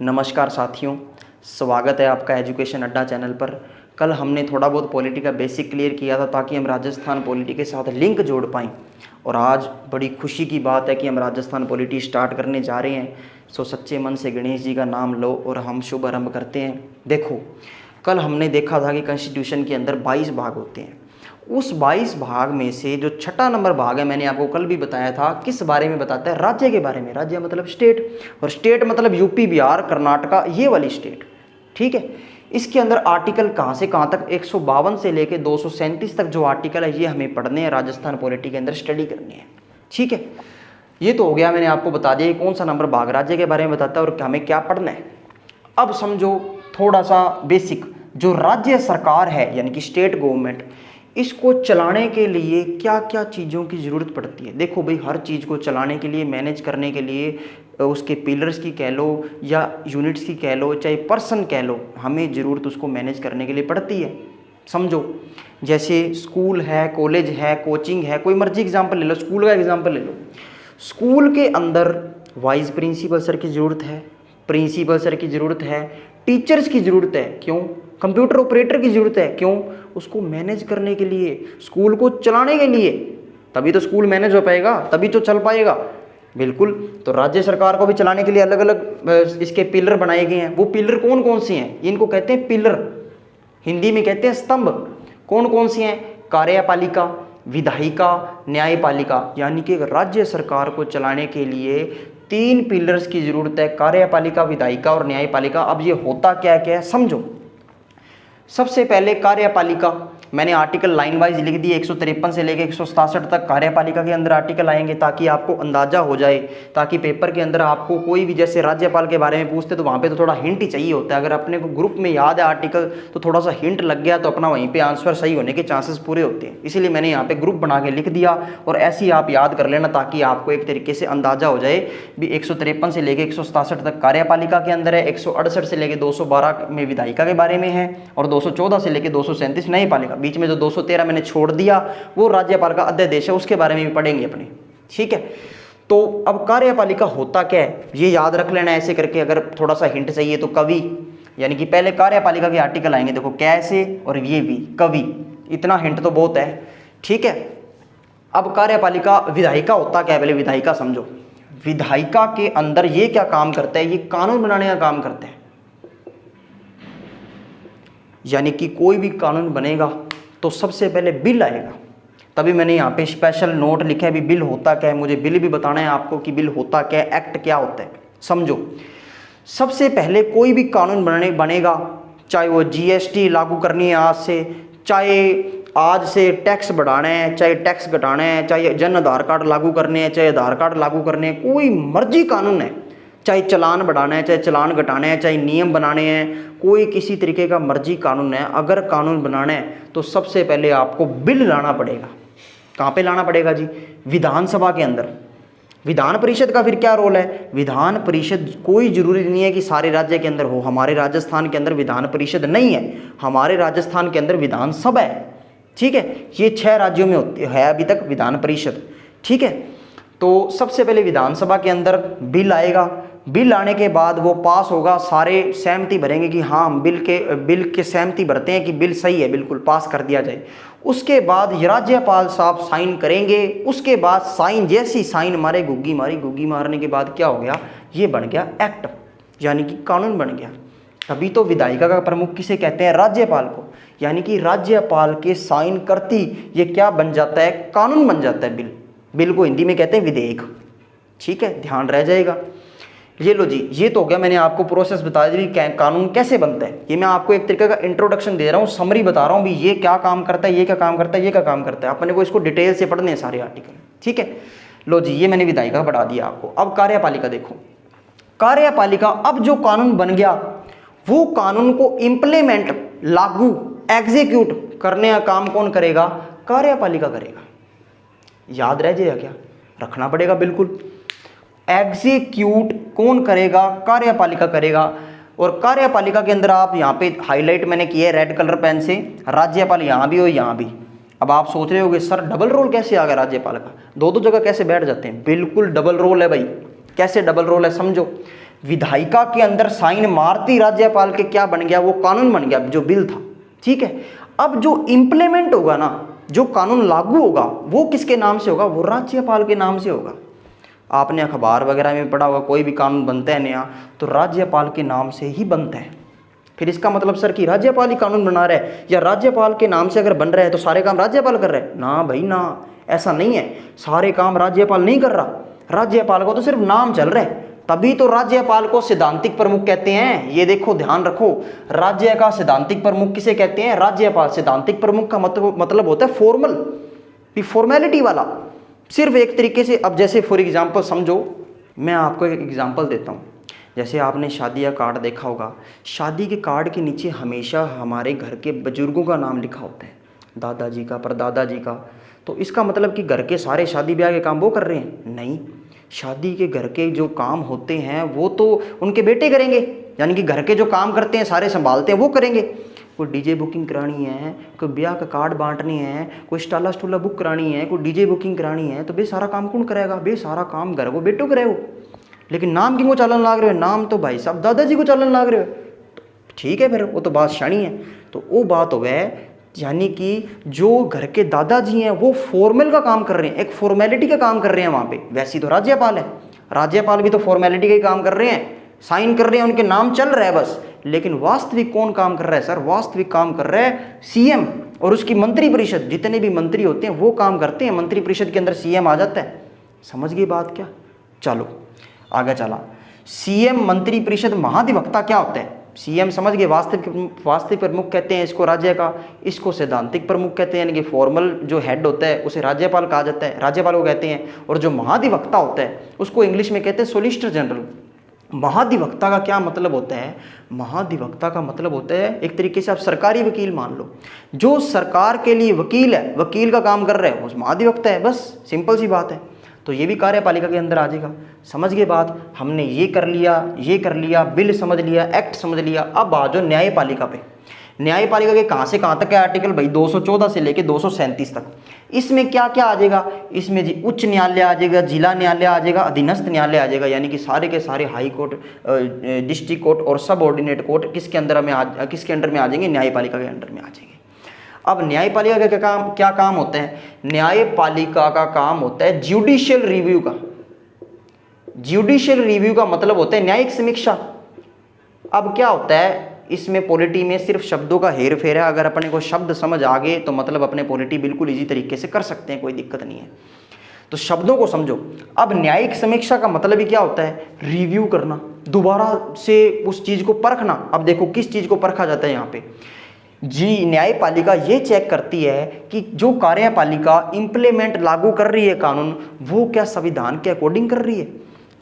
नमस्कार साथियों, स्वागत है आपका एजुकेशन अड्डा चैनल पर। कल हमने थोड़ा बहुत पॉलिटी का बेसिक क्लियर किया था ताकि हम राजस्थान पॉलिटी के साथ लिंक जोड़ पाएँ। और आज बड़ी खुशी की बात है कि हम राजस्थान पॉलिटी स्टार्ट करने जा रहे हैं। सो सच्चे मन से गणेश जी का नाम लो और हम शुभ आरंभ करते हैं। देखो, कल हमने देखा था कि कॉन्स्टिट्यूशन के अंदर 22 भाग होते हैं। उस 22 भाग में से जो छठा नंबर भाग है, मैंने आपको कल भी बताया था, किस बारे में बताता है? राज्य के बारे में। राज्य मतलब स्टेट, और स्टेट मतलब यूपी, बिहार, कर्नाटका, ये वाली स्टेट। ठीक है, इसके अंदर आर्टिकल कहाँ से कहाँ तक 152 से लेके 237 तक जो आर्टिकल है ये हमें पढ़ने हैं, राजस्थान पॉलिटी के अंदर स्टडी करनी है। ठीक है, ये तो हो गया, मैंने आपको बता दिया कौन सा नंबर भाग राज्य के बारे में बताता है और हमें क्या पढ़ना है। अब समझो थोड़ा सा बेसिक, जो राज्य सरकार है यानी कि स्टेट गवर्नमेंट, इसको चलाने के लिए क्या क्या चीज़ों की ज़रूरत पड़ती है। देखो भाई, हर चीज़ को चलाने के लिए, मैनेज करने के लिए, उसके पिलर्स की कह लो या यूनिट्स की कह लो, चाहे पर्सन कह लो, हमें ज़रूरत उसको मैनेज करने के लिए पड़ती है। समझो, जैसे स्कूल है, कॉलेज है, कोचिंग है, कोई मर्जी एग्जाम्पल ले लो, स्कूल का एग्जाम्पल ले लो। स्कूल के अंदर वाइस प्रिंसिपल सर की ज़रूरत है, प्रिंसिपल सर की ज़रूरत है, टीचर्स की ज़रूरत है। क्यों? कंप्यूटर ऑपरेटर की ज़रूरत है। क्यों? उसको मैनेज करने के लिए, स्कूल को चलाने के लिए। तभी तो स्कूल मैनेज हो पाएगा, तभी तो चल पाएगा। बिल्कुल। तो राज्य सरकार को भी चलाने के लिए अलग अलग इसके पिलर बनाए गए हैं। वो पिलर कौन कौन से हैं? इनको कहते हैं पिलर, हिंदी में कहते हैं स्तंभ। कौन कौन से हैं? कार्यपालिका, विधायिका, न्यायपालिका। यानी कि राज्य सरकार को चलाने के लिए 3 पिलर्स की जरूरत है, कार्यपालिका, विधायिका और न्यायपालिका। अब ये होता क्या क्या है समझो। सबसे पहले कार्यपालिका, मैंने आर्टिकल लाइन वाइज लिख दिए, 153 से लेकर 167 तक कार्यपालिका के अंदर आर्टिकल आएंगे ताकि आपको अंदाजा हो जाए, ताकि पेपर के अंदर आपको कोई भी जैसे राज्यपाल के बारे में पूछते तो वहाँ पे तो थोड़ा हिंट ही चाहिए होता है। अगर अपने को ग्रुप में याद है आर्टिकल तो थोड़ा सा हिंट लग गया तो अपना वहीं पे आंसर सही होने के चांसेस पूरे होते हैं। इसीलिए मैंने यहाँ पे ग्रुप बना के लिख दिया और ऐसे ही आप याद कर लेना ताकि आपको एक तरीके से अंदाजा हो जाए भी 153 से लेकर 167 तक कार्यपालिका के अंदर है, 168 से लेकर 212 में विधायिका के बारे में है और 214 से लेकर 237 न्यायपालिका। बीच में जो 213 मैंने छोड़ दिया वो राज्यपाल का अध्यादेश है, उसके बारे में भी पढ़ेंगे अपने। ठीक है, तो अब कार्यपालिका होता क्या है ये याद रख लेना ऐसे करके। अगर थोड़ा सा हिंट चाहिए तो कवि, यानी कि पहले कार्यपालिका के आर्टिकल आएंगे, देखो कैसे और ये भी कवि, इतना हिंट तो बहुत है। ठीक है, अब कार्यपालिका, विधायिका होता क्या है पहले विधायिका समझो। विधायिका के अंदर ये क्या काम करता है? ये कानून बनाने का काम करता है। यानी कि कोई भी कानून बनेगा तो सबसे पहले बिल आएगा। तभी मैंने यहाँ पे स्पेशल नोट लिखा है भी बिल होता क्या है, मुझे बिल भी बताना है आपको कि बिल होता क्या है, एक्ट क्या होता है। समझो, सबसे पहले कोई भी कानून बनेगा, चाहे वो जीएसटी लागू करनी है आज से, चाहे आज से टैक्स बढ़ाना है, चाहे टैक्स घटाना है, चाहे जन आधार कार्ड लागू करने हैं, चाहे आधार कार्ड लागू करने हैं, कोई मर्जी कानून है, चाहे चलान बढ़ाना है, चाहे चलान घटाना है, चाहे नियम बनाने हैं, कोई किसी तरीके का मर्जी कानून है। अगर कानून बनाना है तो सबसे पहले आपको बिल लाना पड़ेगा। कहाँ पे लाना पड़ेगा जी? विधानसभा के अंदर। विधान परिषद का फिर क्या रोल है? विधान परिषद कोई जरूरी नहीं है कि सारे राज्य के अंदर हो। हमारे राजस्थान के अंदर विधान परिषद नहीं है, हमारे राजस्थान के अंदर विधानसभा है। ठीक है, ये 6 राज्यों में होती है अभी तक विधान परिषद। ठीक है, तो सबसे पहले विधानसभा के अंदर बिल आएगा। बिल आने के बाद वो पास होगा, सारे सहमति भरेंगे कि हाँ हम बिल के सहमति भरते हैं कि बिल सही है, बिल्कुल पास कर दिया जाए। उसके बाद राज्यपाल साहब साइन करेंगे। उसके बाद साइन, जैसी साइन मारे गुग्गी मारी, गुग्गी मारने के बाद क्या हो गया? ये बन गया एक्ट, यानी कि कानून बन गया। तभी तो विधायिका का प्रमुख किसे कहते हैं? राज्यपाल को। यानी कि राज्यपाल के साइन करती ये क्या बन जाता है? कानून बन जाता है। बिल को हिंदी में कहते हैं विधेयक। ठीक है, ध्यान रह जाएगा। ये लो जी, ये तो हो गया, मैंने आपको प्रोसेस बता दी कानून कैसे बनता है। ये मैं आपको एक तरीके का इंट्रोडक्शन दे रहा हूँ, समरी बता रहा हूँ भी ये क्या काम करता है, ये क्या काम करता है, ये क्या काम करता है। अपने को इसको डिटेल से पढ़ने हैं सारे आर्टिकल। ठीक है, लो जी, ये मैंने विधायिका बढ़ा दिया आपको। अब कार्यपालिका देखो, कार्यपालिका अब जो कानून बन गया वो कानून को इम्प्लीमेंट, लागू, एग्जीक्यूट करने का काम कौन करेगा? कार्यपालिका करेगा। याद रह जाएगा क्या? रखना पड़ेगा बिल्कुल। एग्जीक्यूट कौन करेगा? कार्यपालिका करेगा। और कार्यपालिका के अंदर आप यहाँ पे हाईलाइट मैंने किया है रेड कलर पेन से, राज्यपाल यहाँ भी और यहाँ भी। अब आप सोच रहे होगे सर डबल रोल कैसे आ गया राज्यपाल का, दो जगह कैसे बैठ जाते हैं? बिल्कुल डबल रोल है भाई। कैसे डबल रोल है समझो। विधायिका के अंदर साइन मारती राज्यपाल के क्या बन गया, वो कानून बन गया, जो बिल था। ठीक है, अब जो इम्प्लीमेंट होगा ना, जो कानून लागू होगा, वो किसके नाम से होगा, वो राज्यपाल के नाम से होगा। आपने अखबार वगैरह में पढ़ा होगा, कोई भी कानून बनता है नया तो राज्यपाल के नाम से ही बनता है। फिर इसका मतलब सर कि राज्यपाल ही कानून बना रहा है, या राज्यपाल के नाम से अगर बन रहा है तो सारे काम राज्यपाल कर रहे हैं? ना भाई ना, ऐसा नहीं है। सारे काम राज्यपाल नहीं कर रहा, राज्यपाल को तो सिर्फ नाम चल रहा है। तभी तो राज्यपाल को सैद्धांतिक प्रमुख कहते हैं। ये देखो, ध्यान रखो, राज्य का सैद्धांतिक प्रमुख किसे कहते हैं? राज्यपाल। सैद्धांतिक प्रमुख का मतलब होता है फॉर्मल, फॉर्मेलिटी वाला, सिर्फ एक तरीके से। अब जैसे फॉर एग्जाम्पल समझो, मैं आपको एक एग्जाम्पल देता हूँ। जैसे आपने शादी का कार्ड देखा होगा, शादी के कार्ड के नीचे हमेशा हमारे घर के बुजुर्गों का नाम लिखा होता है, दादाजी का, परदादाजी का। तो इसका मतलब कि घर के सारे शादी ब्याह के काम वो कर रहे हैं? नहीं, शादी के घर के जो काम होते हैं वो तो उनके बेटे करेंगे, यानी कि घर के जो काम करते हैं, सारे संभालते हैं, वो करेंगे। कोई डीजे बुकिंग करानी है, कोई ब्याह का कार्ड बांटने हैं, कोई स्टाला स्टूला बुक करानी है, कोई डीजे बुकिंग करानी है, तो बे सारा काम कौन करेगा? बे सारा काम घर को बेटो करेगा। लेकिन नाम किनको चालन लाग रहे हो? नाम तो भाई साहब दादाजी को चालन लाग रहे हो। ठीक है, फिर वो तो बात शानी है। तो वो बात हो गए, यानी कि जो घर के दादाजी हैं वो फॉर्मल का काम कर रहे हैं, एक फॉर्मेलिटी का काम कर रहे हैं वहाँ पे। वैसे तो राज्यपाल है, राज्यपाल भी तो फॉर्मेलिटी का ही काम कर रहे हैं, साइन कर रहे हैं, उनके नाम चल रहा है बस। लेकिन वास्तविक कौन काम कर रहा है सर? वास्तविक काम कर रहा है सीएम और उसकी मंत्रिपरिषद। जितने भी मंत्री होते हैं वो काम करते हैं, मंत्रिपरिषद के अंदर सीएम आ जाता है। समझ गई बात क्या? चलो आगे चला। सीएम, मंत्रिपरिषद, महाधिवक्ता क्या होता है? सीएम समझ गए, वास्तविक प्रमुख कहते हैं इसको राज्य का, इसको सैद्धांतिक प्रमुख कहते हैं, यानी कि फॉर्मल जो हेड होता है उसे राज्यपाल कहा जाता है, राज्यपाल को कहते हैं। और जो महाधिवक्ता होता है उसको इंग्लिश में कहते हैं सोलिसिटर जनरल। महाधिवक्ता का क्या मतलब होता है? महाधिवक्ता का मतलब होता है एक तरीके से आप सरकारी वकील मान लो, जो सरकार के लिए वकील है, वकील का काम कर रहे हैं, वो महाधिवक्ता है। बस सिंपल सी बात है। तो ये भी कार्यपालिका के अंदर आ जाएगा। समझ गए बात? हमने ये कर लिया, बिल समझ लिया, एक्ट समझ लिया। अब आ जाओ न्यायपालिका पे। न्यायपालिका के कहाँ से कहाँ तक है आर्टिकल भाई? 214 से लेके 237 तक। इसमें क्या क्या आ जाएगा? इसमें जी उच्च न्यायालय आ जाएगा, जिला न्यायालय आ जाएगा, अधीनस्थ न्यायालय आ जाएगा, यानी कि सारे के सारे हाई कोर्ट, डिस्ट्रिक्ट कोर्ट और सब ऑर्डिनेट कोर्ट किसके अंदर में आ जाएंगे? न्यायपालिका के अंडर में आ जाएंगे। अब न्यायपालिका का क्या काम होता है? न्यायपालिका का काम होता है ज्यूडिशियल रिव्यू का। ज्यूडिशियल रिव्यू का मतलब होता है न्यायिक समीक्षा। अब क्या होता है इसमें? पॉलिटी में सिर्फ शब्दों का हेर फेर है। अगर अपने को शब्द समझ आ गए तो मतलब अपने पॉलिटी बिल्कुल इजी तरीके से कर सकते हैं, कोई दिक्कत नहीं है। तो शब्दों को समझो। अब न्यायिक समीक्षा का मतलब ही क्या होता है? रिव्यू करना, दोबारा से उस चीज को परखना। अब देखो किस चीज को परखा जाता है यहाँ पे जी? न्यायपालिका ये चेक करती है कि जो कार्यपालिका इंप्लीमेंट लागू कर रही है कानून, वो क्या संविधान के अकॉर्डिंग कर रही है।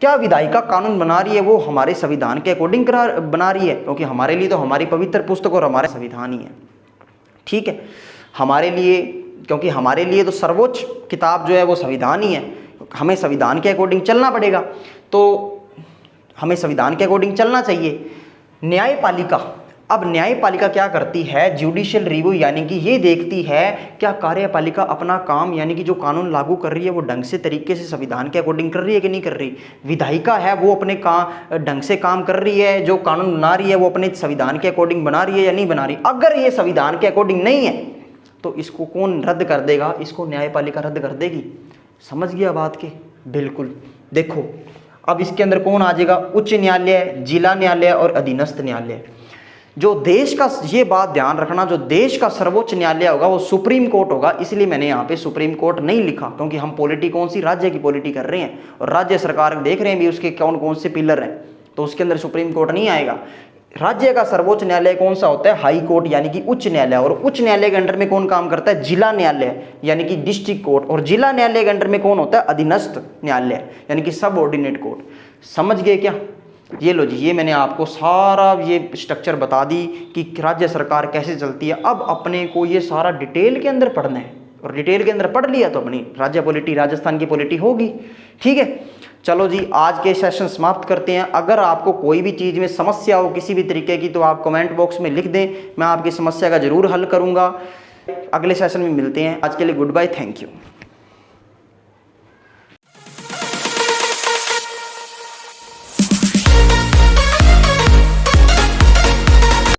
क्या विधायिका कानून बना रही है वो हमारे संविधान के अकॉर्डिंग बना रही है? क्योंकि हमारे लिए तो हमारी पवित्र पुस्तक और हमारे संविधान ही है। ठीक है, हमारे लिए, क्योंकि हमारे लिए तो सर्वोच्च किताब जो है वो संविधान ही है। हमें संविधान के अकॉर्डिंग चलना पड़ेगा, तो हमें संविधान के अकॉर्डिंग चलना चाहिए। न्यायपालिका, अब न्यायपालिका क्या करती है? ज्यूडिशियल रिव्यू, यानी कि ये देखती है क्या कार्यपालिका अपना काम, यानी कि जो कानून लागू कर रही है वो ढंग से तरीके से संविधान के अकॉर्डिंग कर रही है कि नहीं कर रही। विधायिका है वो अपने ढंग से काम कर रही है, जो कानून बना रही है वो अपने संविधान के अकॉर्डिंग बना रही है या नहीं बना रही। अगर ये संविधान के अकॉर्डिंग नहीं है तो इसको कौन रद्द कर देगा? इसको न्यायपालिका रद्द कर देगी। समझ गया बात के? बिल्कुल। देखो अब इसके अंदर कौन आ जाएगा? उच्च न्यायालय, जिला न्यायालय और अधीनस्थ न्यायालय। जो देश का, ये बात ध्यान रखना, जो देश का सर्वोच्च न्यायालय होगा वो सुप्रीम कोर्ट होगा। इसलिए मैंने यहाँ पे सुप्रीम कोर्ट नहीं लिखा, क्योंकि हम पॉलिटी कौन सी? राज्य की पॉलिटी कर रहे हैं और राज्य सरकार देख रहे हैं भी उसके कौन कौन से पिलर हैं, तो उसके अंदर सुप्रीम कोर्ट नहीं आएगा। राज्य का सर्वोच्च न्यायालय कौन सा होता है? हाई कोर्ट, यानी कि उच्च न्यायालय। और उच्च न्यायालय के अंडर में कौन काम करता है? जिला न्यायालय, यानी कि डिस्ट्रिक्ट कोर्ट। और जिला न्यायालय के अंडर में कौन होता है? अधीनस्थ न्यायालय, यानी कि सब ऑर्डिनेट कोर्ट। समझ गए क्या? ये लो जी, ये मैंने आपको सारा ये स्ट्रक्चर बता दी कि राज्य सरकार कैसे चलती है। अब अपने को ये सारा डिटेल के अंदर पढ़ना है, और डिटेल के अंदर पढ़ लिया तो अपनी राज्य पॉलिटी, राजस्थान की पॉलिटी होगी। ठीक है, चलो जी आज के सेशन समाप्त करते हैं। अगर आपको कोई भी चीज़ में समस्या हो किसी भी तरीके की तो आप कमेंट बॉक्स में लिख दें, मैं आपकी समस्या का जरूर हल करूँगा। अगले सेशन में मिलते हैं। आज के लिए गुड बाय, थैंक यू।